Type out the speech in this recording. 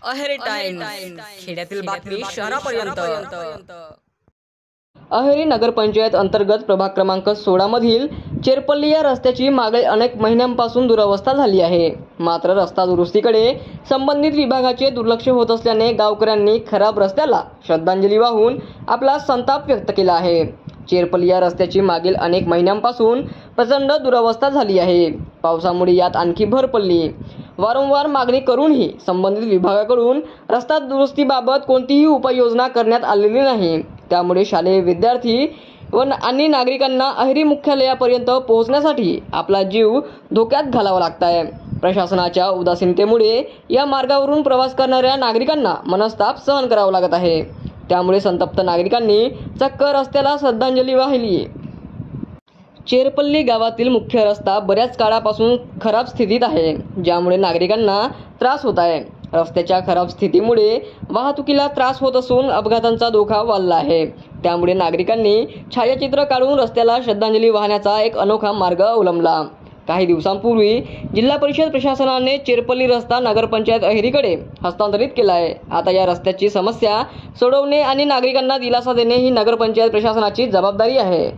Aheri times, खेड्यातील बातमी शहरापर्यंत। अहेरी नगरपंचायत अंतर्गत प्रभाग क्रमांक 16 मधील चेरपल्ली या रस्त्याची मागील अनेक महिन्यांपासून दुरवस्था झाली आहे। मात्र रस्ता दुरुस्तीकडे संबंधित विभागाचे दुर्लक्ष होत असल्याने गावकऱ्यांनी खराब रस्त्याला श्रद्धांजली वाहून आपला संताप व्यक्त केला आहे। चेरपल्ली या रस्त्याची मागील अनेक महिन्यांपासून प्रचंड दुरवस्था झाली आहे। पावसामुळे यात आणखी भर पडली। वारंवार मागणी करूनही संबंधित विभागाकडून रस्ता दुरुस्तीबाबत कोणतीही उपाययोजना करण्यात आलेली नाही। त्यामुळे शालेय विद्यार्थी आणि नागरिकांना अहेरी मुख्यालयापर्यंत पोहोचण्यासाठी आपला जीव धोक्यात घालावा लागत आहे। प्रशासनाच्या उदासीनतेमुळे या मार्गावरून प्रवास करणाऱ्या नागरिकांना मनस्ताप सहन करावा लागत आहे। त्यामुळे संतप्त नागरिकांनी चक्क रस्त्याला श्रद्धांजली वाहिली। चेरपल्ली गावातील मुख्य रस्ता बऱ्याच काळापासून खराब स्थितीत आहे, ज्यामुळे नागरिकांना त्रास होत आहे। रस्त्याच्या खराब स्थितीमुळे वाहतुकीला त्रास होत असून अपघातांचा धोका वाढला आहे। त्यामुळे नागरिकांनी छायाचित्र काढून रस्त्याला श्रद्धांजली वाहण्याचा एक अनोखा मार्ग अवलंबला। काही दिवसांपूर्वी जिल्हा परिषद प्रशासनाने चेरपल्ली रस्ता नगरपंचायत अहेरीकडे हस्तांतरित केला आहे। आता या रस्त्याची समस्या सोडवणे आणि नागरिकांना दिलासा देणे ही नगरपंचायत प्रशासनाची जबाबदारी आहे।